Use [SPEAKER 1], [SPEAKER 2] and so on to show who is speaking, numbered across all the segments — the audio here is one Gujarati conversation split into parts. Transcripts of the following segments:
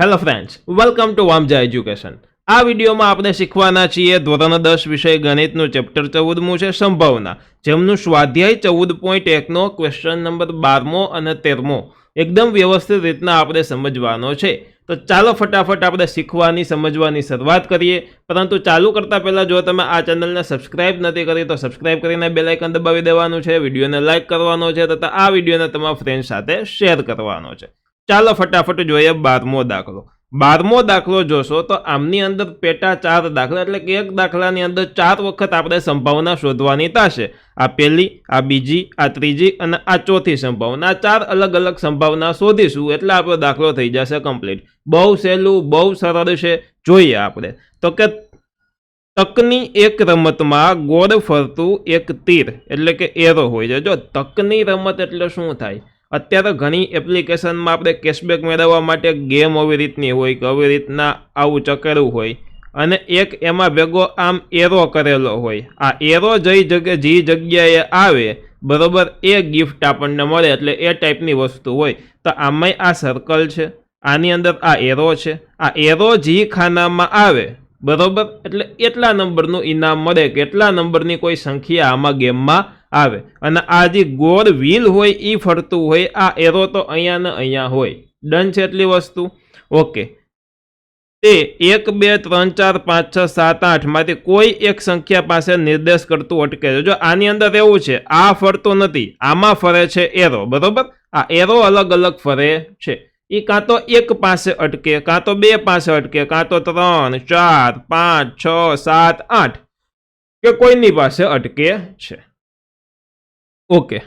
[SPEAKER 1] Hello friends, welcome to Vamja education. આ વિડીયોમાં આપણે શીખવાના છીએ ધોરણ 10 વિષય ગણિતનું ચેપ્ટર 14મું છે સંભાવના, જેમનું સ્વાધ્યાય 14.1નો ક્વેશ્ચન નંબર 12મો અને 13મો એકદમ વ્યવસ્થિત રીતના આપણે સમજવાનો છે। તો ચાલો ફટાફટ આપણે શીખવાની સમજવાની શરૂઆત કરીએ। પરંતુ ચાલુ કરતા પહેલા જો તમે આ ચેનલને સબસ્ક્રાઇબ નથી કરી તો સબસ્ક્રાઇબ કરીને બેલ આઇકન દબાવી દેવાનું છે, વિડીયોને લાઇક કરવાનો છે તથા આ વિડીયોને તમારા ફ્રેન્ડ સાથે શેર કરવાનો છે। ચાલો ફટાફટ જોઈએ 12મો દાખલો। 12મો દાખલો જોશો તો આમની અંદર પેટા 4 દાખલા એટલે કે એક દાખલાની અંદર 4 વખત આપણે સંભાવના શોધવાની થશે। આ પહેલી, આ બીજી, આ ત્રીજી અને આ ચોથી સંભાવના। આ 4 અલગ અલગ સંભાવના શોધીશું એટલે આપણો દાખલો થઈ જશે કમ્પ્લીટ। બહુ સહેલું, બહુ સરળ છે। જોઈએ આપણે તો કે તકની એક રમતમાં ગોળ ફરતું એક તીર એટલે કે એરો હોય છે। જો તકની રમત એટલે શું થાય? અત્યારે ઘણી એપ્લિકેશનમાં આપણે કેશબેક મેળવવા માટે ગેમ આવી રીતની હોય કે આવી રીતના આવું ચકેલું હોય અને એક એમાં ભેગો આમ એરો કરેલો હોય। આ એરો જે જગ્યાએ આવે બરોબર એ ગિફ્ટ આપણને મળે એટલે એ ટાઈપની વસ્તુ હોય। તો આમાંય આ સર્કલ છે, આની અંદર આ એરો છે, આ એરો જે ખાનામાં આવે બરોબર એટલે એટલા નંબરનું ઇનામ મળે કે એટલા નંબરની કોઈ સંખ્યા આમાં ગેમમાં આવે। અને આ જે ગોળ વ્હીલ હોય એ ફરતું હોય, આ એરો તો અહીંયા ને અહીંયા હોય। ડન છે એટલી વસ્તુ? ઓકે, તે 1 2 3 4 5 6 7 8 માંથી કોઈ એક સંખ્યા પાસે નિર્દેશ કરતું અટકે છે। જો આની અંદર એવું છે, આ ફરતો નથી, આમાં ફરે છે એરો બરોબર। આ એરો અલગ અલગ ફરે છે, એ કાં તો 1 પાસે અટકે, કાં તો 2 પાસે અટકે, કાં તો 3 4 5 6 7 8 કે કોઈની પાસે અટકે છે। ઓકે,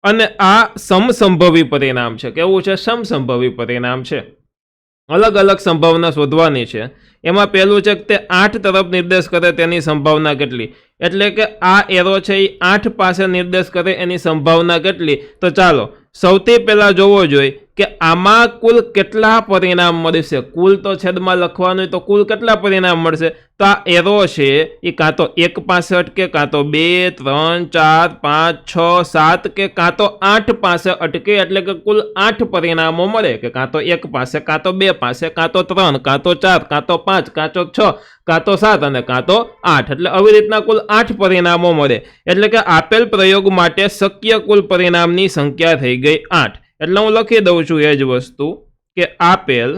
[SPEAKER 1] અને આ સમસંભવી પરિણામ છે। કેવું છે? સમસંભવી પરિણામ છે। અલગ અલગ સંભાવના શોધવાની છે। એમાં પહેલું છે કે તે 8 તરફ નિર્દેશ કરે તેની સંભાવના કેટલી, એટલે કે આ એરો છે એ 8 પાસે નિર્દેશ કરે એની સંભાવના કેટલી। તો ચાલો સૌથી પહેલા જોવો જોઈએ કે આમાં કુલ કેટલા પરિણામ મળશે। કુલ તો છેદમાં લખવાનું, તો કુલ કેટલા પરિણામ મળશે? તો આ એરો છે એ કાં તો 1 પાસે અટકે, કાં તો 2 3 4 5 6 7 કે કાં તો 8 પાસે અટકે, એટલે કે કુલ 8 પરિણામો મળે કે કાં તો 1 પાસે, કાં તો 2 પાસે, કાં તો 3, કાં તો 4, કાં તો 5, કાં તો 6, કાં તો 7 અને કાં તો 8। એટલે આવી રીતના કુલ 8 પરિણામો મળે, એટલે કે આપેલ પ્રયોગ માટે શક્ય કુલ પરિણામની સંખ્યા થઈ ગઈ 8। એટલે હું લખી દઉં છું એ જ વસ્તુ કે આપેલ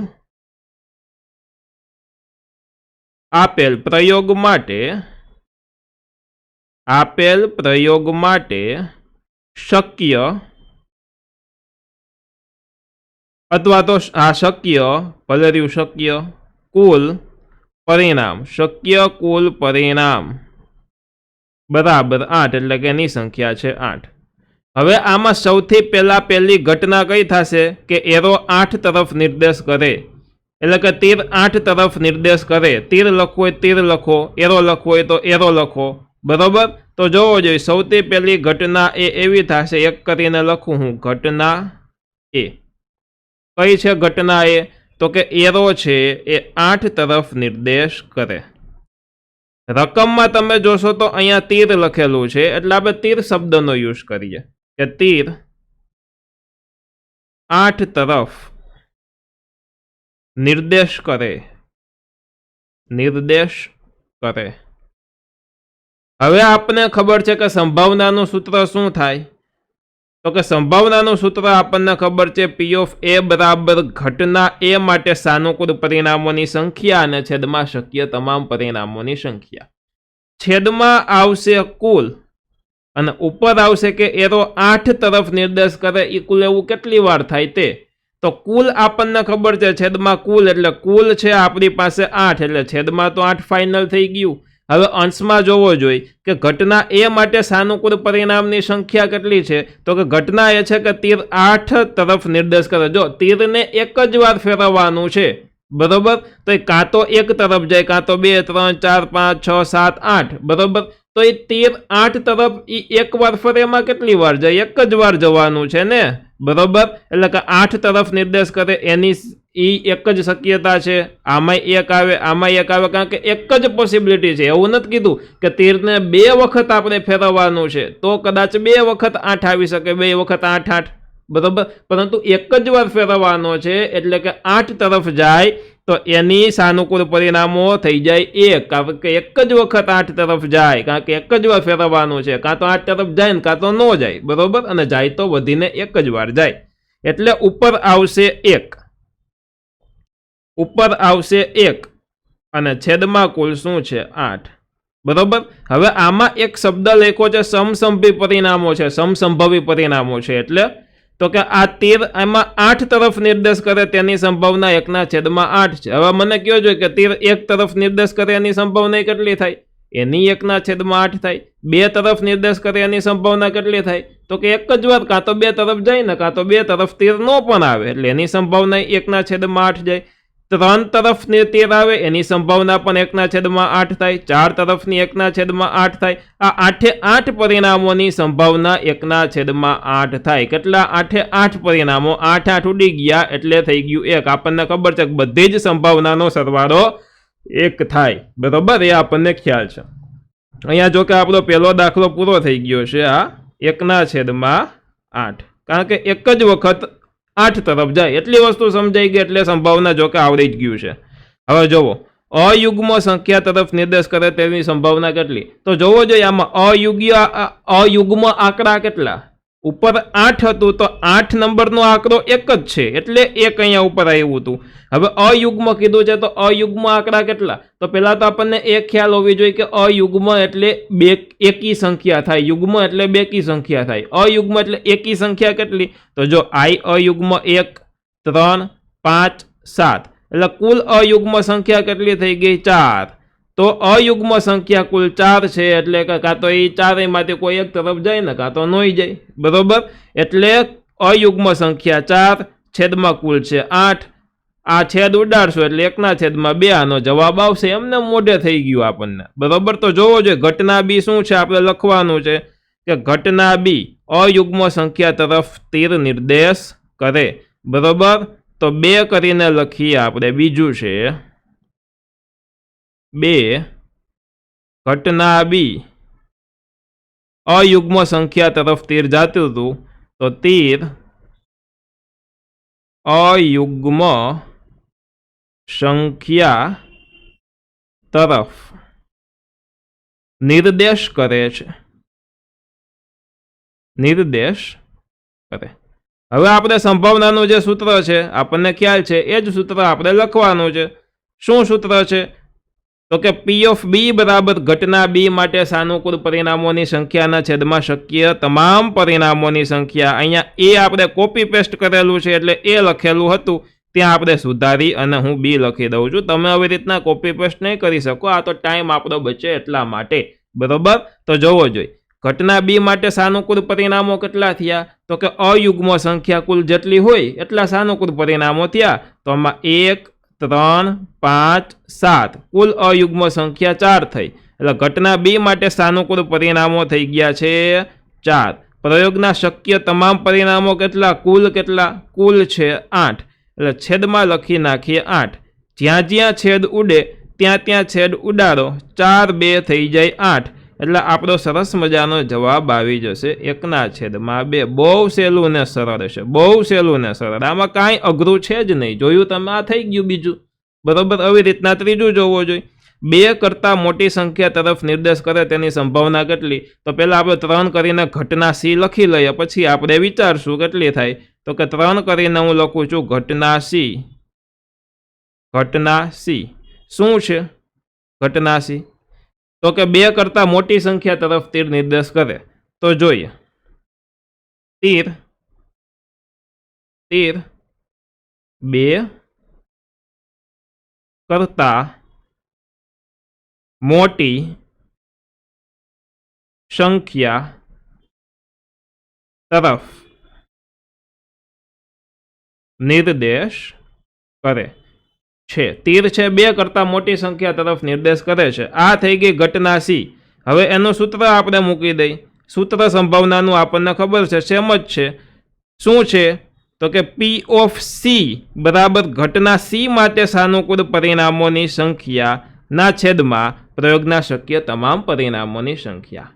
[SPEAKER 1] પ્રયોગ માટે શક્ય અથવા તો આ શક્ય ભલે રહ્યું શક્ય કુલ પરિણામ બરાબર 8 એટલે કે એની સંખ્યા છે 8। હવે આમાં સૌથી પહેલી ઘટના કઈ થશે કે એરો 8 તરફ નિર્દેશ કરે, એટલે કે તીર 8 તરફ નિર્દેશ કરે। તીર લખવો હોય તીર લખો, એરો લખવો હોય તો એરો લખો બરોબર। તો જોવો જોઈએ સૌથી પહેલી ઘટના એ એવી થશે, એક કરીને લખું હું ઘટના એ। કઈ છે ઘટના એ? તો કે એરો છે એ 8 તરફ નિર્દેશ કરે। રકમમાં તમે જોશો તો અહીંયા તીર લખેલું છે એટલે આપણે તીર શબ્દનો યુઝ કરીએ કે તીર 8 તરફ નિર્દેશ કરે। હવે આપણને ખબર છે કે સંભાવનાનું સૂત્ર શું થાય? તો કે સંભાવનાનું સૂત્ર આપણને ખબર છે P of A બરાબર ઘટના A માટે સાનુકૂળ પરિણામોની સંખ્યા અને છેદમાં શક્ય તમામ પરિણામોની સંખ્યા। છેદમાં આવશે કુલ અને ઉપર આવશે કે એરો 8 તરફ નિર્દેશ કરે, એ કુલ એવું કેટલી વાર થાય તે। તો કુલ આપણને ખબર છે, છેદમાં કુલ એટલે કુલ છે આપણી પાસે 8 એટલે છેદમાં તો 8 ફાઇનલ થઈ ગયું। હવે અંશમાં જોવો જોઈએ કે ઘટના એ માટે સાનુકૂળ પરિણામની સંખ્યા કેટલી છે? તો કે ઘટના એ છે કે તીર 8 તરફ નિર્દેશ કરે। જો તીરને એક જ વાર ફેરવવાનું છે બરોબર, તો એ કાં તો 1 તરફ જાય, કાં તો 2 3 4 5 6 7 8 બરોબર। તો એ તીર 8 તરફ એ એક વાર ફરે, એમાં કેટલી વાર જાય? એક જ વાર જવાનું છે ને બરોબર। એટલે કે 8 તરફ નિર્દેશ કરે એની એક જ શક્યતા છે। આમાંય 1 આવે, આમાંય 1 આવે, કારણ કે એક જ પોસિબિલિટી છે। એવું નથી કીધું કે તીરને 2 વખત આપણે ફેરવવાનું છે, તો કદાચ 2 વખત 8 આવી શકે, 2 વખત 8 8 બરાબર, પરંતુ એક જ વાર ફેરવવાનો છે એટલે કે 8 તરફ જાય તો એની સાનુકૂળ પરિણામો થઈ જાય 1, કારણ કે એક જ વખત 8 તરફ જાય, કારણ કે એક જ વાર ફેરવવાનું છે, કાં તો 8 તરફ જાય ને કાં તો ન જાય, બરોબર, અને જાય તો વધીને એક જ વાર જાય, એટલે ઉપર આવશે 1, ઉપર આવશે 1 અને છેદમાં કુલ શું છે 8, બરોબર. હવે આમાં એક શબ્દ લખ્યો છે સમસંભવી પરિણામો છે, સમસંભવી પરિણામો છે, એટલે તો કે આ તીર એમાં 8 તરફ નિર્દેશ કરે તેની સંભાવના 1/8 છે. હવે મને કહો જોઈએ કે તીર 1 તરફ નિર્દેશ કરે એની સંભાવના કેટલી થાય? એની 1/8 થાય. 2 તરફ નિર્દેશ કરે એની સંભાવના કેટલી થાય? તો કે એક જ વાર કાં તો 2 તરફ જાય ને કાં તો 2 તરફ તીર નો પણ આવે, એટલે એની સંભાવના 1/8 જાય. 3 તરફની તીર આવે એની સંભાવના પણ 1/8 થાય. 4 તરફની 1/8 થાય. આ 8 પરિણામોની સંભાવના 1/8 થાય. કેટલા? 8 પરિણામો, 8 ઉડી ગયા એટલે થઈ ગયું 1. આપણને ખબર છે કે બધી જ સંભાવનાનો સરવાળો 1 થાય, બરોબર, એ આપણને ખ્યાલ છે. અહીંયા જો કે આપણો પહેલો દાખલો પૂરો થઈ ગયો છે, આ 1/8, કારણ કે એક જ વખત 8 તરફ જાય, એટલી વસ્તુ સમજાઈ ગઈ, એટલે સંભાવના જો કે આવડી જ ગયું છે. હવે જોવો, અયુગ્મ સંખ્યા તરફ નિર્દેશ કરે તેની સંભાવના કેટલી? તો જોવો જોઈએ આમાં અયુગ્મ આંકડા કેટલા? ઉપર 8 હતું તો 8 નંબરનો આંકડો એક જ છે, એટલે 1 અહીંયા ઉપર આવ્યું હતું. હવે અયુગ્મ કીધું છે તો અયુગ્મ આંકડા કેટલા? તો પહેલા તો આપણને એક ખ્યાલ હોવી જોઈએ કે અયુગ્મ એટલે એકી સંખ્યા થાય, યુગ્મ એટલે બેકી સંખ્યા થાય. અયુગ્મ એટલે એકી સંખ્યા કેટલી? તો જો અયુગ્મ 1, 3, 5, 7, એટલે કુલ અયુગ્મ સંખ્યા કેટલી થઈ ગઈ? 4. તો અયુગ્મ સંખ્યા કુલ 4 છે, એટલે કે કાં તો એ 4 માંથી કોઈ એક તરફ જાય ને કાં તો નોય જાય, બરોબર. એટલે અયુગ્મ સંખ્યા 4, છેદમાં કુલ છે 8. આ છેદ ઉડાડશો એટલે 1/2 આનો જવાબ આવશે. એમને મોઢે થઈ ગયું આપણને, બરોબર. તો જોવો જોઈએ ઘટના બી શું છે, આપણે લખવાનું છે કે ઘટના બી અયુગ્મ સંખ્યા તરફ તીર નિર્દેશ કરે, બરોબર. તો 2 કરીને લખીએ આપણે. બીજું છે 2, ઘટના બી અયુગ્મ સંખ્યા તરફ તીર જાતું હતું, તો તીર અયુગ્મ સંખ્યા તરફ નિર્દેશ કરે છે, નિર્દેશ કરે. હવે આપણે સંભાવનાનું જે સૂત્ર છે આપણને ખ્યાલ છે, એ જ સૂત્ર આપણે લખવાનું છે. શું સૂત્ર છે? તો કે P of B બરાબર ઘટના B માટે સાનુકૂળ પરિણામોની સંખ્યાના છેદમાં શક્ય તમામ પરિણામોની સંખ્યા. અહીંયા એ આપણે કોપી પેસ્ટ કરેલું છે, એટલે એ લખેલું હતું ત્યાં આપણે સુધારી અને હું B લખી દઉં છું. તમે આવી રીતના કોપી પેસ્ટ નહીં કરી શકો, આ તો ટાઈમ આપણો બચે એટલા માટે, બરોબર. તો જોવો જોઈએ ઘટના B માટે સાનુકૂળ પરિણામો કેટલા થયા? તો કે અયુગ્મ સંખ્યા કુલ જેટલી હોય એટલા સાનુકૂળ પરિણામો થયા. તો આમાં 1, 3, 5, 7 કુલ અયુગ્મ સંખ્યા 4 થઈ, એટલે ઘટના B માટે સાનુકૂળ પરિણામો થઈ ગયા છે 4. પ્રયોગના શક્ય તમામ પરિણામો કેટલા? કુલ કેટલા? કુલ છે 8, એટલે છેદમાં લખી નાખીએ 8. જ્યાં જ્યાં છેદ ઉડે ત્યાં ત્યાં છેદ ઉડાડો, 4 2 થઈ જાય 8, એટલે આપણો સરસ મજાનો જવાબ આવી જશે 1/2. બહુ સહેલું ને સરળ છે, બહુ સહેલું ને સરળ, આમાં કાંઈ અઘરું છે જ નહીં. જોયું તમે? આ થઈ ગયું બીજું, બરોબર. આવી રીતના ત્રીજું જોવો જોઈએ. 2 કરતાં મોટી સંખ્યા તરફ નિર્દેશ કરે તેની સંભાવના કેટલી? તો પહેલા આપણે 3 કરીને ઘટના C લખી લઈએ, પછી આપણે વિચારશું કેટલી થાય. તો કે 3 કરીને હું લખું છું ઘટના C. ઘટના C શું છે? ઘટના C તો કે 2 કરતાં મોટી સંખ્યા તરફ તીર નિર્દેશ કરે. તો જોઈએ તીર 2 કરતાં મોટી સંખ્યા તરફ નિર્દેશ કરે છે. તીર છે 2 કરતાં મોટી સંખ્યા તરફ નિર્દેશ કરે છે. આ થઈ ગઈ ઘટના C. હવે એનું સૂત્ર આપણે મૂકી દઈએ. સૂત્ર સંભાવનાનું આપણને ખબર છે, સેમ જ છે. શું છે? તો કે P of C બરાબર ઘટના C માટે સાનુકૂળ પરિણામોની સંખ્યાના છેદમાં પ્રયોગના શક્ય તમામ પરિણામોની સંખ્યા.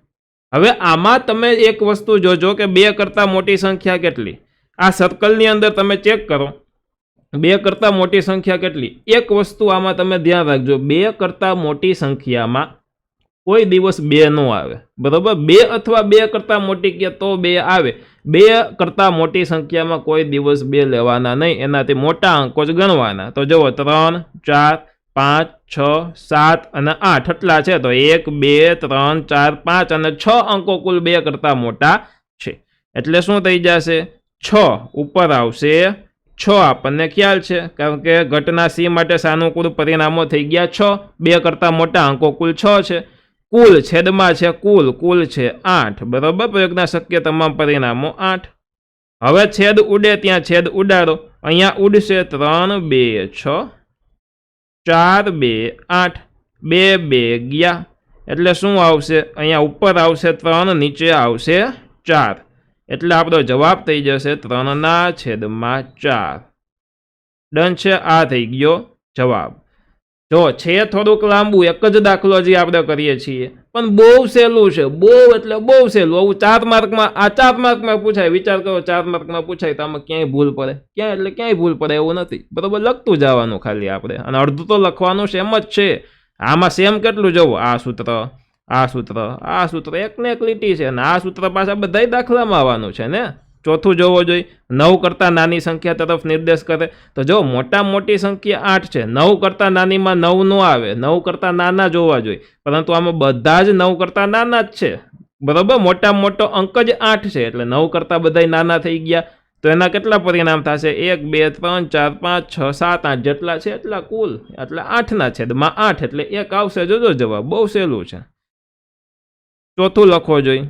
[SPEAKER 1] હવે આમાં તમે એક વસ્તુ જોજો કે 2 કરતાં મોટી સંખ્યા કેટલી? આ સર્કલની અંદર તમે ચેક કરો 2 કરતાં મોટી સંખ્યા કેટલી. એક વસ્તુ આમાં તમે ધ્યાન રાખજો, 2 કરતાં મોટી સંખ્યામાં કોઈ દિવસ 2 ન આવે, બરોબર. 2 અથવા 2 કરતાં મોટી કે તો 2 આવે. 2 કરતાં મોટી સંખ્યામાં કોઈ દિવસ 2 લેવાના નહીં, એનાથી મોટા અંકો જ ગણવાના. તો જુઓ 3, 4, 5, 6, 7 અને 8 એટલા છે. તો 1, 2, 3, 4, 5 અને 6 અંકો કુલ 2 કરતાં મોટા છે. એટલે શું થઈ જશે? 6 ઉપર આવશે 6. આપણને ખ્યાલ છે, કારણ કે ઘટના સી માટે સાનુકૂળ પરિણામો થઈ ગયા 6. 2 કરતાં મોટા અંકો કુલ 6 છે. કુલ છેદમાં છે કુલ છે 8, બરોબર. પ્રયોગના શક્ય તમામ પરિણામો 8. હવે છેદ ઉડે ત્યાં છેદ ઉડાડો. અહીંયા ઉડશે 3, 2, 6, 4, 2, 8, 2, 2 ગયા. એટલે શું આવશે? અહીંયા ઉપર આવશે 3, નીચે આવશે 4. એટલે આપણો જવાબ થઈ જશે 3/4. ડન છે. આ થઈ ગયો જવાબ. જો છે થોડુંક લાંબુ, એક જ દાખલો જે આપણે કરીએ છીએ, પણ બહુ સહેલું છે. બહુ એટલે બહુ સહેલું. આવું 4 માર્કમાં, આ 4 માર્કમાં પૂછાય. વિચાર કરો 4 માર્કમાં પૂછાય તો આમાં ક્યાંય ભૂલ પડે? ક્યાંય ભૂલ પડે એવું નથી, બરોબર. લખતું જવાનું ખાલી આપણે, અને અડધું તો લખવાનું સેમ જ છે. આમાં સેમ કેટલું જવું? આ સૂત્ર, આ સૂત્ર, આ સૂત્ર, એકને એક લીટી છે, અને આ સૂત્ર પાછા બધાય દાખલામાં આવવાનું છે ને. ચોથું જોવો જોઈએ, 9 કરતાં નાની સંખ્યા તરફ નિર્દેશ કરે. તો જો મોટા મોટી સંખ્યા 8 છે, 9 કરતાં નાનીમાં 9 ન આવે, 9 કરતાં નાના જોવા જોઈએ, પરંતુ આમાં બધા જ 9 કરતાં નાના જ છે, બરોબર. મોટા મોટો અંક જ 8 છે, એટલે 9 કરતાં બધાય નાના થઈ ગયા. તો એના કેટલા પરિણામ થશે? 1, 2, 3, 4, 5, 6, 7, 8 જેટલા છે એટલા કુલ, એટલે 8/8, એટલે 1 આવશે. જોજો જવાબ બહુ સહેલું છે. ચોથું લખો જોઈએ.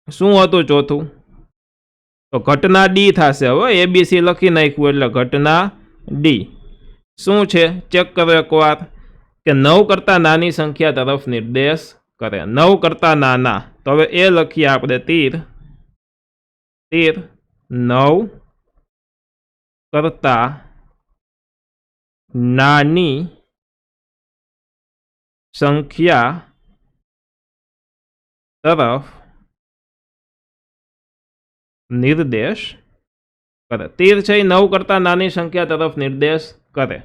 [SPEAKER 1] શું હતું ચોથું? તો ઘટના ડી થશે. હવે એબીસી લખી નાખ્યું એટલે ઘટના ડી શું છે? ચેક કરો એકવાર કે 9 કરતાં નાની સંખ્યા તરફ નિર્દેશ કરે. 9 કરતાં નાના, તો હવે એ લખીએ આપણે તીર 9 કરતાં નાની સંખ્યા તરફ નિર્દેશ કરે. તીર છે 9 કરતાં નાની સંખ્યા તરફ નિર્દેશ કરે.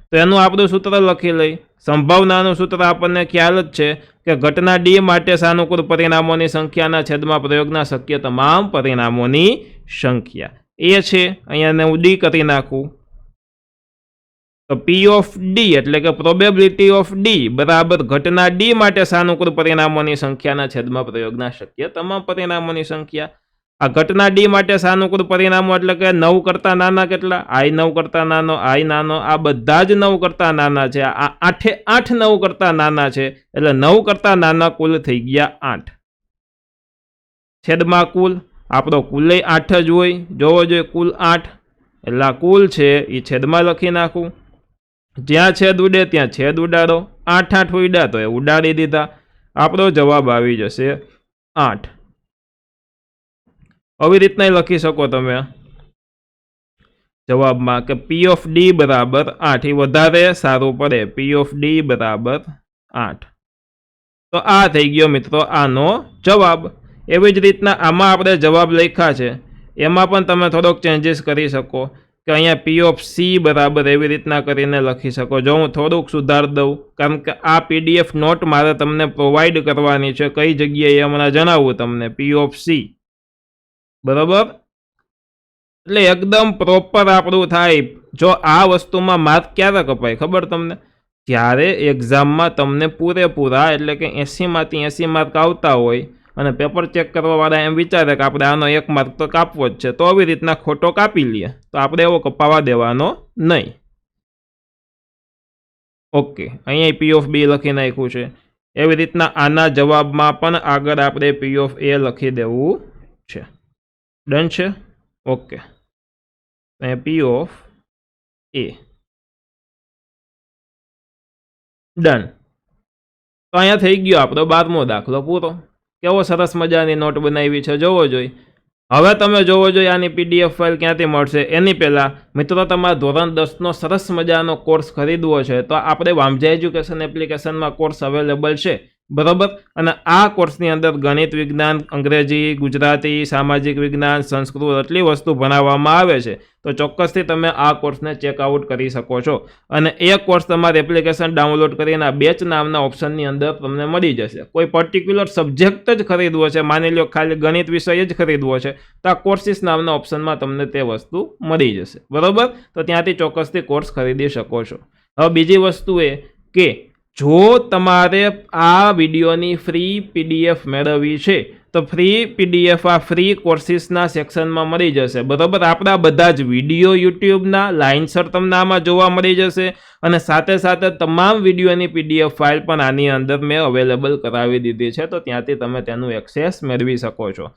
[SPEAKER 1] તો એનું આપણું સૂત્ર લખી લઈ. સંભાવનાનું સૂત્ર આપણને ખ્યાલ જ છે કે ઘટના ડી માટે સાનુકૂળ પરિણામોની સંખ્યાના છેદમાં પ્રયોગના શક્ય તમામ પરિણામોની સંખ્યા એ છે. અહીંયા હું ડી કરી નાખું તો પી ઓફ ડી એટલે કે પ્રોબેબિલિટી ઓફ ડી બરાબર ઘટના ડી માટે સાનુકૂળ પરિણામોની સંખ્યાના છેદમાં પ્રયોગના શક્ય તમામ પરિણામોની સંખ્યા. આ ઘટના ડી માટે સાનુકૂળ પરિણામો એટલે કે 9 કરતાં નાના કેટલા? આઈ 9 કરતાં નાનો, આઈ નાનો, આ બધા જ 9 કરતાં નાના છે. આ 8 9 કરતાં નાના છે, એટલે 9 કરતાં નાના કુલ થઈ ગયા 8. છેદમાં કુલ, આપણો કુલે 8 જ હોય, જોવો જોઈએ કુલ 8, એટલે આ કુલ છે એ છેદમાં લખી નાખું. જ્યાં છેદ ઉડે ત્યાં છેદ ઉડાડો. 8 ઉડ્યા તો એ ઉડાડી દીધા. આપણો જવાબ આવી જશે 8. આવી રીતના લખી શકો તમે જવાબમાં કે પી ઓફ ડી બરાબર 8. એ વધારે સારું પડે. પી ઓફ ડી બરાબર 8. તો આ થઈ ગયો મિત્રો આનો જવાબ. એવી જ રીતના આમાં આપણે જવાબ લખ્યા છે, એમાં પણ તમે થોડોક ચેન્જીસ કરી શકો કે અહીંયા પી ઓફ સી બરાબર એવી રીતના કરીને લખી શકો. જો હું થોડુંક સુધાર દઉં, કારણ કે આ પીડીએફ નોટ મારે તમને પ્રોવાઈડ કરવાની છે, કઈ જગ્યાએ હમણાં જણાવું તમને. પી ઓફ સી બરાબર, એટલે એકદમ પ્રોપર આપણું થાય. જો આ વસ્તુમાં માર્ક ક્યારે કપાય ખબર તમને? જ્યારે એક્ઝામમાં તમને પૂરેપૂરા એટલે કે 80માંથી 80 માર્ક આવતા હોય અને પેપર ચેક કરવાવાળા એમ વિચારે કે આપણે આનો 1 માર્ક તો કાપવો જ છે, તો આવી રીતના ખોટો કાપી લઈએ. તો આપણે એવો કપાવા દેવાનો નહીં. ઓકે, અહીંયા પી ઓફ બી લખી નાખ્યું છે. એવી રીતના આના જવાબમાં પણ આગળ આપણે પી ઓફ એ લખી દેવું છે. ડન છે? Okay, P of A done. તો અહીંયા થઈ ગયો આપણો 12મો દાખલો પૂરો. કેવો સરસ મજાની નોટ બનાવી છે, જોવો જોઈએ. હવે તમે જોવો જોઈએ આની પીડીએફ ફાઇલ ક્યાંથી મળશે. એની પહેલાં મિત્રો તમારા ધોરણ 10નો સરસ મજાનો કોર્સ ખરીદવો છે તો આપણે વામજા એજ્યુકેશન એપ્લિકેશનમાં કોર્સ અવેલેબલ છે, બરાબર. અને આ કોર્સની અંદર ગણિત, વિજ્ઞાન, અંગ્રેજી, ગુજરાતી, સામાજિક વિજ્ઞાન, સંસ્કૃત આટલી વસ્તુ ભણાવવામાં આવે છે. તો ચોક્કસથી તમે આ કોર્સને ચેકઆઉટ કરી શકો છો. અને એ કોર્સ તમારે એપ્લિકેશન ડાઉનલોડ કરીને આ બેચ નામના ઓપ્શનની અંદર તમને મળી જશે. કોઈ પર્ટિક્યુલર સબ્જેક્ટ જ ખરીદવો છે, માની લો ખાલી ગણિત વિષય જ ખરીદવો છે, તો આ કોર્સિસ નામના ઓપ્શનમાં તમને તે વસ્તુ મળી જશે. બરાબર. તો ત્યાંથી ચોક્કસથી કોર્સ ખરીદી શકો છો. હવે બીજી વસ્તુ એ કે જો તમારે આ વિડીયોની ફ્રી પીડીએફ મેળવવી છે તો ફ્રી પીડીએફ આ ફ્રી કોર્સિસના સેક્શનમાં મળી જશે. બરાબર. આપણા બધા જ વિડીયો યુટ્યુબના લાઇનસર તમને આમાં જોવા મળી જશે. અને સાથે સાથે તમામ વિડીયોની પીડીએફ ફાઇલ પણ આની અંદર મેં અવેલેબલ કરાવી દીધી છે. તો ત્યાંથી તમે તેનું એક્સેસ મેળવી શકો છો.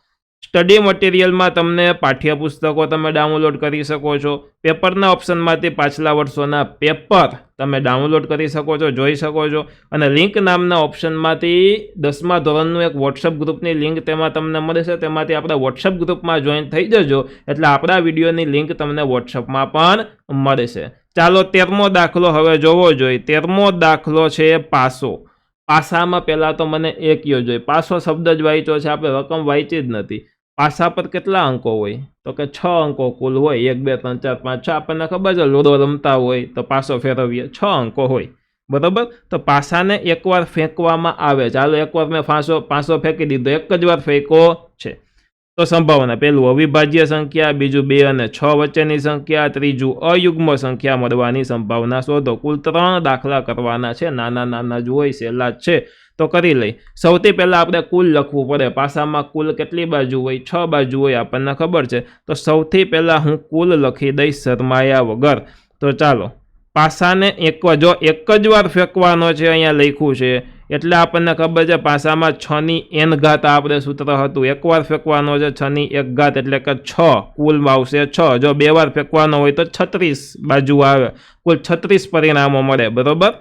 [SPEAKER 1] સ્ટડી મટીરિયલમાં તમને પાઠ્યપુસ્તકો તમે ડાઉનલોડ કરી શકો છો. પેપરના ઓપ્શનમાંથી પાછલા વર્ષોના પેપર તમે ડાઉનલોડ કરી શકો છો, જોઈ શકો છો. અને લિંક નામના ઓપ્શનમાંથી 10મા ધોરણનું એક વોટ્સઅપ ગ્રુપની લિંક તેમાં તમને મળશે. તેમાંથી આપણે વોટ્સઅપ ગ્રુપમાં જોઈન થઈ જજો એટલે આપણા વિડીયોની લિંક તમને વોટ્સઅપમાં પણ મળશે. ચાલો 13મો દાખલો હવે જોવો જોઈએ. 13મો દાખલો છે પાસો. પાસામાં પહેલાં તો મને એ કયો જોઈએ, પાસો શબ્દ જ વાંચ્યો છે, આપણે રકમ વાંચી જ નથી. પાસા પર કેટલા અંકો હોય? તો કે 6 અંકો કુલ હોય. 1 2 3 4 5 6. આપણને ખબર છે લૂડો રમતા હોય તો પાસો ફેરવીએ 6 અંકો હોય. બરાબર. તો પાસાને એકવાર ફેંકવામાં આવે. ચાલો એકવાર મેં પાસો ફેંકી દીધો, એક જ વાર ફેંકો છે. તો સંભાવના પહેલું અવિભાજ્ય સંખ્યા, બીજું 2 અને 6 વચ્ચેની સંખ્યા, ત્રીજું અયુગ્મ સંખ્યા મળવાની સંભાવના શોધો. કુલ 3 દાખલા કરવાના છે. નાના જ હોય, સહેલા જ છે. તો કરી લઈ. સૌથી પહેલાં આપણે કુલ લખવું પડે. પાસામાં કુલ કેટલી બાજુ હોય? 6 બાજુ હોય, આપણને ખબર છે. તો સૌથી પહેલાં હું કુલ લખી દઈશ શરમાયા વગર. તો ચાલો પાસાને એક જ વાર ફેંકવાનો છે. અહીંયા લખ્યું છે એટલે આપણને ખબર છે પાસામાં 6ની n ઘાત આપણે સૂત્ર હતું. એકવાર ફેંકવાનો છે 6ની 1 ઘાત એટલે કે 6 કુલ આવશે 6. જો 2 વાર ફેંકવાનો હોય તો 36 બાજુ આવે. કુલ 36 પરિણામો મળે. બરાબર.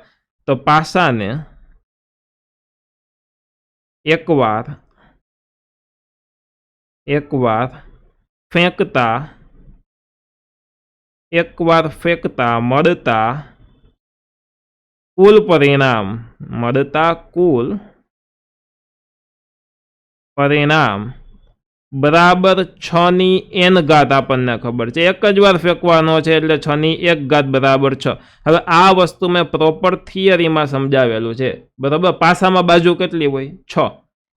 [SPEAKER 1] તો પાસાને એકવાર ફેંકતા મળતા કુલ પરિણામ બરાબર 6ની n ઘાત. આપણને ખબર છે એક જ વાર ફેંકવાનો છે એટલે 6ની 1 ઘાત બરાબર 6. હવે આ વસ્તુ મેં પ્રોપર થિયરીમાં સમજાવેલું છે. બરાબર. પાસામાં બાજુ કેટલી હોય? 6.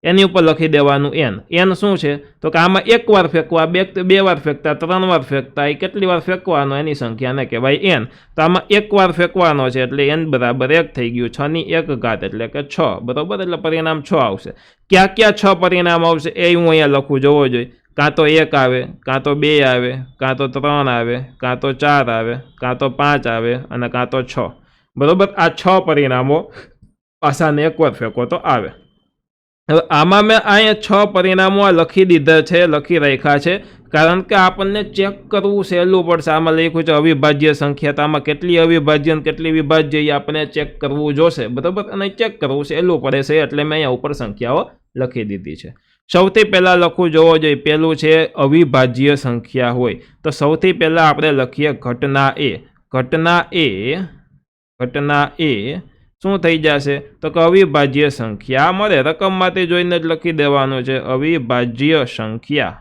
[SPEAKER 1] એની ઉપર લખી દેવાનું n શું છે? તો કે આમાં 1 વાર ફેંકવા, 2 વાર ફેંકતા, 3 વાર ફેંકતા, એ કેટલી વાર ફેંકવાનો એની સંખ્યાને કહેવાય n. તો આમાં 1 વાર ફેંકવાનો છે એટલે n બરાબર 1 થઈ ગયું. 6ની 1 ઘાત એટલે કે 6. બરાબર. એટલે પરિણામ 6 આવશે. ક્યાં 6 પરિણામ આવશે એ હું અહીંયા લખું, જોવો જોઈએ. કાં તો 1 આવે, કાં તો 2 આવે, કાં તો 3 આવે, કાં તો 4 આવે, કાં તો 5 આવે અને કાં તો 6. બરાબર. આ 6 પરિણામો પાસાને એકવાર ફેંકો તો આવે. હવે આમાં મેં અહીંયા 6 પરિણામો લખી દીધા છે, લખી રાખ્યા છે, કારણ કે આપણને ચેક કરવું સહેલું પડશે. આમાં લખ્યું છે અવિભાજ્ય સંખ્યા, તો આમાં કેટલી અવિભાજ્ય અને કેટલી વિભાજ્ય એ આપણે ચેક કરવું જોશે. બરાબર. અને ચેક કરવું સહેલું પડે છે એટલે મેં અહીંયા ઉપર સંખ્યાઓ લખી દીધી છે. સૌથી પહેલાં લખવું જોવો જોઈએ. પહેલું છે અવિભાજ્ય સંખ્યા હોય તો સૌથી પહેલાં આપણે લખીએ ઘટના એ. ઘટના એ શું થઈ જશે? તો કે અવિભાજ્ય સંખ્યા મળે. રકમમાંથી જોઈને જ લખી દેવાનું છે. અવિભાજ્ય સંખ્યા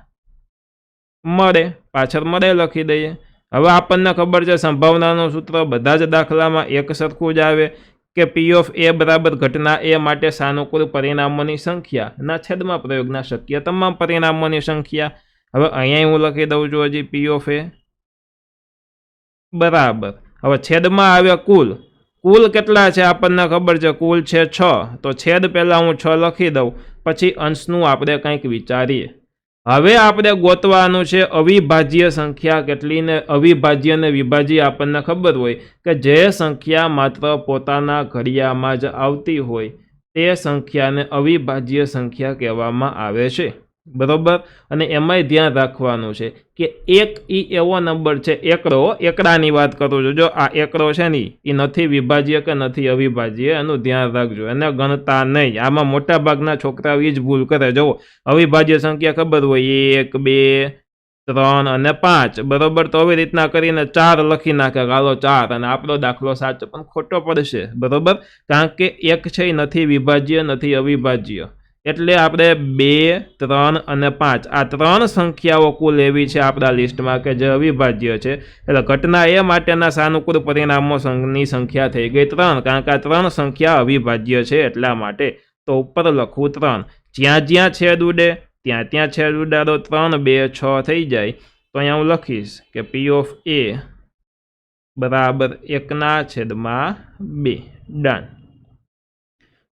[SPEAKER 1] મળે, પાછળ મળે લખી દઈએ. હવે આપણને ખબર છે સંભાવનાનું સૂત્ર બધા જ દાખલામાં એક સરખું જ આવે કે P of A બરાબર ઘટના એ માટે સાનુકૂળ પરિણામોની સંખ્યા ના છેદમાં પ્રયોગના શક્ય તમામ પરિણામોની સંખ્યા. હવે અહીંયા હું લખી દઉં છું હજી P of A બરાબર. હવે છેદમાં આવે કુલ કેટલા છે આપણને ખબર છે, કુલ છે 6. તો છેદ પહેલાં હું 6 લખી દઉં, પછી અંશનું આપણે કંઈક વિચારીએ. હવે આપણે ગોતવાનું છે અવિભાજ્ય સંખ્યા કેટલી ને અવિભાજ્ય ને વિભાજ્ય. આપણને ખબર હોય કે જે સંખ્યા માત્ર પોતાના ઘડિયામાં જ આવતી હોય તે સંખ્યાને અવિભાજ્ય સંખ્યા કહેવામાં આવે છે. બરાબર. અને એમાંય ધ્યાન રાખવાનું છે કે એક એવો નંબર છે, એકડાની વાત કરું છું. જો આ એકડો છે ને એ નથી વિભાજ્ય કે નથી અવિભાજ્ય, એનું ધ્યાન રાખજો, એને ગણતા નહીં. આમાં મોટા ભાગના છોકરાઓ એ જ ભૂલ કરે. જુઓ અવિભાજ્ય સંખ્યા ખબર હોય 1 2 3 અને 5 બરોબર। તો આવી રીતના કરીને 4 લખી નાખે, હાલો 4, અને આપણો દાખલો સાચો પણ ખોટો પડશે બરોબર, કારણ કે 1 છે એ નથી વિભાજ્ય નથી અવિભાજ્ય, એટલે આપણે 2, 3 અને 5 આ 3 સંખ્યાઓ કુલ એવી છે આપણા લિસ્ટમાં કે જે અવિભાજ્ય છે, એટલે ઘટના એ માટેના સાનુકૂળ પરિણામોની સંખ્યા થઈ ગઈ 3, કારણ કે આ 3 સંખ્યા અવિભાજ્ય છે એટલા માટે। તો ઉપર લખવું 3, જ્યાં જ્યાં છેદ ઉડે ત્યાં ત્યાં છેદ ઉડાડો, 3, 2, 6 થઈ જાય। તો અહીંયા હું લખીશ કે P ઓફ A બરાબર 1/2। ડન।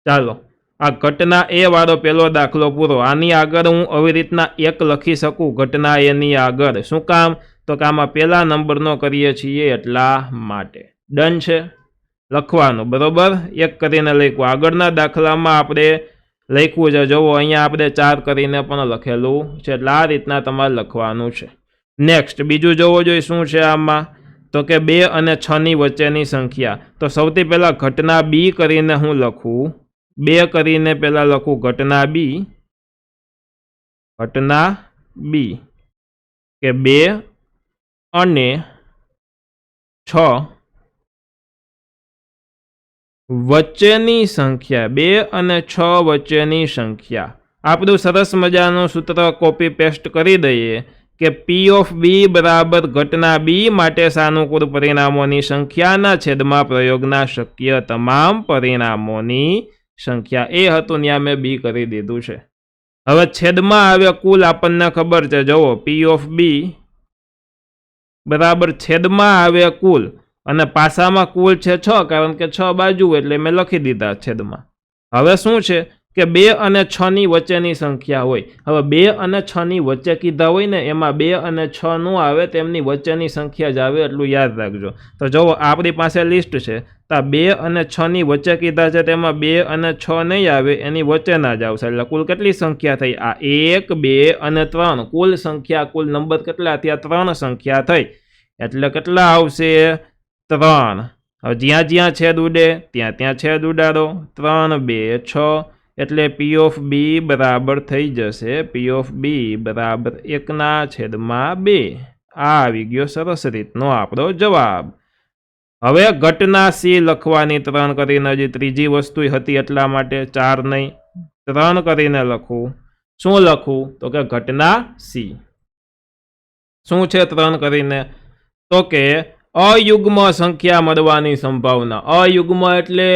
[SPEAKER 1] ચાલો આ ઘટના એ વાળો પહેલો દાખલો પૂરો। આની આગળ હું આવી રીતના 1 લખી શકું ઘટના એની આગળ, શું કામ? તો કે આમાં પહેલા નંબરનો કરીએ છીએ એટલા માટે। ડન છે, લખવાનું બરોબર, 1 કરીને લખ્યું। આગળના દાખલામાં આપણે લખ્યું છે, જુઓ અહીંયા આપણે 4 કરીને પણ લખેલું છે, એટલે આ રીતના તમારે લખવાનું છે। નેક્સ્ટ બીજું જોવો જોઈએ શું છે આમાં, તો કે 2 અને 6 ની વચ્ચેની સંખ્યા। તો સૌથી પહેલા ઘટના B કરીને હું લખું, 2 કરીને પહેલા લખું ઘટના B કે 2 અને 6 વચ્ચેની સંખ્યા, 2 અને 6 વચ્ચેની સંખ્યા। આપણું સરસ મજાનું સૂત્ર કોપી પેસ્ટ કરી દઈએ કે P ઓફ B બરાબર ઘટના B માટે સાનુકૂળ પરિણામોની સંખ્યાના છેદમાં પ્રયોગના શક્ય તમામ પરિણામોની સંખ્યા। એ હતું ત્યાં મેં B કરી દીધું છે। હવે છેદમાં આવે કુલ આપણને ખબર છે, જુઓ P ઓફ B બરાબર છેદમાં આવે કુલ, અને પાસામાં કુલ છે 6, કારણ કે 6 બાજુ એટલે મેં લખી દીધા છેદમાં। હવે શું છે કે 2 અને 6 ની વચ્ચેની સંખ્યા હોય, હવે 2 અને 6 ની વચ્ચે કીધા હોય ને, એમાં 2 અને 6 નું આવે, તેમની વચ્ચેની સંખ્યા જ આવે, એટલું યાદ રાખજો। તો જુઓ આપણી પાસે લિસ્ટ છે, તો 2 અને 6 ની વચ્ચે કીધા છે, તેમાં 2 અને 6 નહીં આવે, એની વચ્ચેના જ આવશે, એટલે કુલ કેટલી સંખ્યા થઈ? આ 1, 2 અને 3 કુલ સંખ્યા, કુલ નંબર કેટલા થયા? 3 સંખ્યા થઈ, એટલે કેટલા આવશે? 3। હવે જ્યાં જ્યાં છેદ ઉડે ત્યાં ત્યાં છેદ ઉડાડો, 3, 2, 6, એટલે P ઓફ B બરાબર થઈ જશે P ઓફ B બરાબર 1/2। આ આવી ગયો સરસ રીતનો આપણો જવાબ। હવે ઘટના C લખવાની 3 કરીને, હજી ત્રીજી વસ્તુ હતી એટલા માટે 4 નહીં, 3 કરીને લખું। શું લખું? તો કે ઘટના C શું છે 3 કરીને? તો કે અયુગ્મ સંખ્યા મળવાની સંભાવના। અયુગ્મ એટલે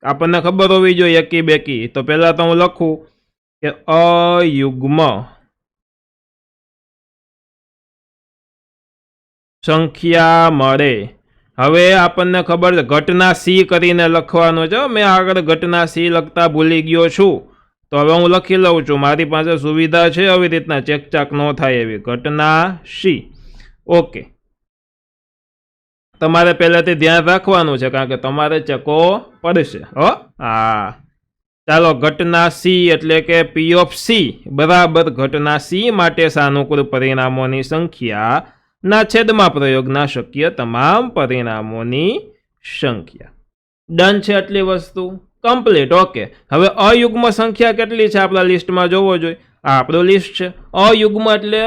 [SPEAKER 1] આપણને ખબર હોવી જોઈએ એકી બેકી, તો પહેલા તો હું લખું કે અયુગ્મ સંખ્યા મળે। હવે આપણને ખબર છે ઘટના C કરીને લખવાનું છે, મેં આગળ ઘટના C લખતા ભૂલી ગયો છું, તો હવે હું લખી લઉં છું, મારી પાસે સુવિધા છે આવી રીતના ચેકચાક ન થાય એવી। ઘટના C, ઓકે, તમારે પહેલાથી ધ્યાન રાખવાનું છે, કારણ કે તમારે ચેકો પડશે હો। હા ચાલો, ઘટના C એટલે કે P ઓફ C બરાબર ઘટના C માટે સાનુકૂળ પરિણામોની સંખ્યા ના છેદમાં પ્રયોગના શક્ય તમામ પરિણામોની સંખ્યા। ડન છે, આટલી વસ્તુ કમ્પ્લીટ। ઓકે, હવે અયુગ્મ સંખ્યા કેટલી છે આપણા લિસ્ટમાં જોવો જોઈએ, આ આપણું લિસ્ટ છે। અયુગ્મ એટલે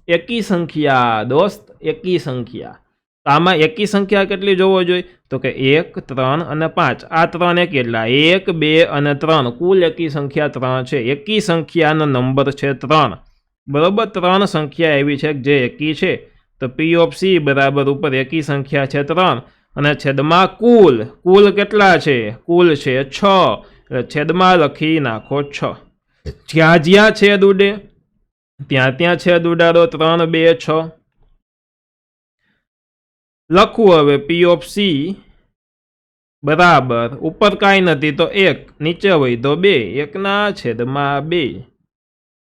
[SPEAKER 1] એકી સંખ્યા દોસ્ત, એકી સંખ્યા। આમાં એકી સંખ્યા કેટલી જોવો જોઈએ, તો કે 1, 3 અને 5, આ 3 એકી, એટલે 1, 2 અને 3 કુલ એકી સંખ્યા 3 છે। એકી સંખ્યાનો નંબર છે 3 બરોબર, 3 સંખ્યા એવી છે જે એકી છે, તો P ઓફ C બરાબર ઉપર એકી સંખ્યા છે 3, અને છેદમાં કુલ કેટલા છે? કુલ છે 6, એટલે છેદમાં લખી નાખો 6। જ્યાં જ્યાં છેદ ઉડે ત્યાં ત્યાં છેદ ઉડાડો, 3, 2, 6 લખવું। હવે P ઓફ C બરાબર ઉપર કાંઈ નથી તો 1, નીચે હોય તો 2, 1/2।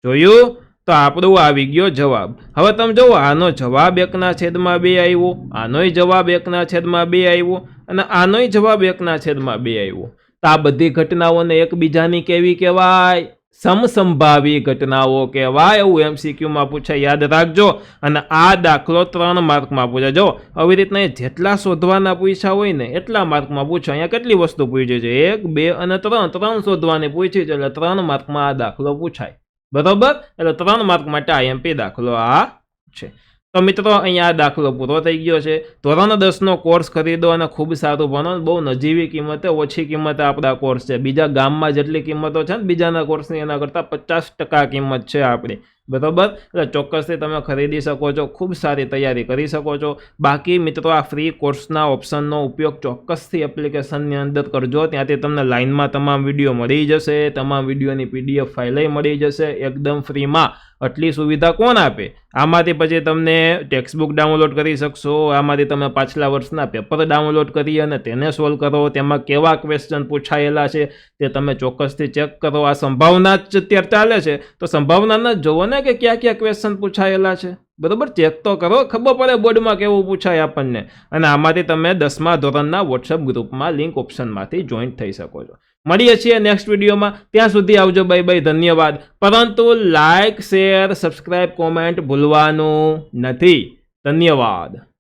[SPEAKER 1] જોયું? તો આપણું આવી ગયો જવાબ। હવે તમે જુઓ, આનો જવાબ 1/2 આવ્યો, આનોય જવાબ 1/2 આવ્યો, અને આનોય જવાબ 1/2 આવ્યો। તો આ બધી ઘટનાઓને એકબીજાની કેવી કહેવાય? સમસંભાવી ઘટનાઓ કહેવાય, એવું MCQમાં પૂછાય, યાદ રાખજો। અને આ દાખલો 3 માર્કમાં પૂછાય। જો આવી રીતના જેટલા શોધવાના પૂછ્યા હોય ને એટલા માર્કમાં પૂછાય। અહીંયા કેટલી વસ્તુ પૂછી છે? 1, 2 અને 3 શોધવાની પૂછી છે, એટલે 3 માર્કમાં આ દાખલો પૂછાય બરોબર, એટલે 3 માર્ક માટે IMP દાખલો આ છે. તો મિત્રો અહીંયા આ દાખલો પૂરો થઈ ગયો છે. ધોરણ 10નો કોર્સ ખરીદો અને ખૂબ સારું ભણો. બહુ નજીવી કિંમતે, ઓછી કિંમતે આપણા કોર્સ છે. બીજા ગામમાં જેટલી કિંમતો છે ને બીજાના કોર્સની, એના કરતાં 50% કિંમત છે આપણી, બરાબર. એટલે ચોક્કસથી તમે ખરીદી શકો છો, ખૂબ સારી તૈયારી કરી શકો છો. બાકી મિત્રો આ ફ્રી કોર્સના ઓપ્શનનો ઉપયોગ ચોક્કસથી એપ્લિકેશનની અંદર કરજો. ત્યાંથી તમને લાઇનમાં તમામ વિડીયો મળી જશે, તમામ વિડીયોની PDF ફાઇલે મળી જશે એકદમ ફ્રીમાં. આટલી સુવિધા કોણ આપે? આમાંથી પછી તમને ટેક્સ્ટબુક ડાઉનલોડ કરી શકશો, આમાંથી તમે પાછલા વર્ષના પેપર ડાઉનલોડ કરી અને તેને સોલ્વ કરો, તેમાં કેવા ક્વેશ્ચન પૂછાયેલા છે તે તમે ચોક્કસથી ચેક કરો. આ સંભાવના જ અત્યારે ચાલે છે તો સંભાવનાના જોવો ને કે ક્યાં ક્યાં ક્વેશ્ચન પૂછાયેલા છે, બરાબર. ચેક તો કરો, ખબર પડે બોર્ડમાં કેવું પૂછાય આપણને. અને આમાંથી તમે 10મા ધોરણના વોટ્સઅપ ગ્રુપમાં લિંક ઓપ્શનમાંથી જોઈન્ટ થઈ શકો છો. મળીએ છીએ નેક્સ્ટ વિડીયોમાં. ત્યાં સુધી આવજો, બાય બાય, ધન્યવાદ. પરંતુ લાઇક, શેર, સબસ્ક્રાઇબ, કોમેન્ટ ભૂલવાનું નથી. ધન્યવાદ.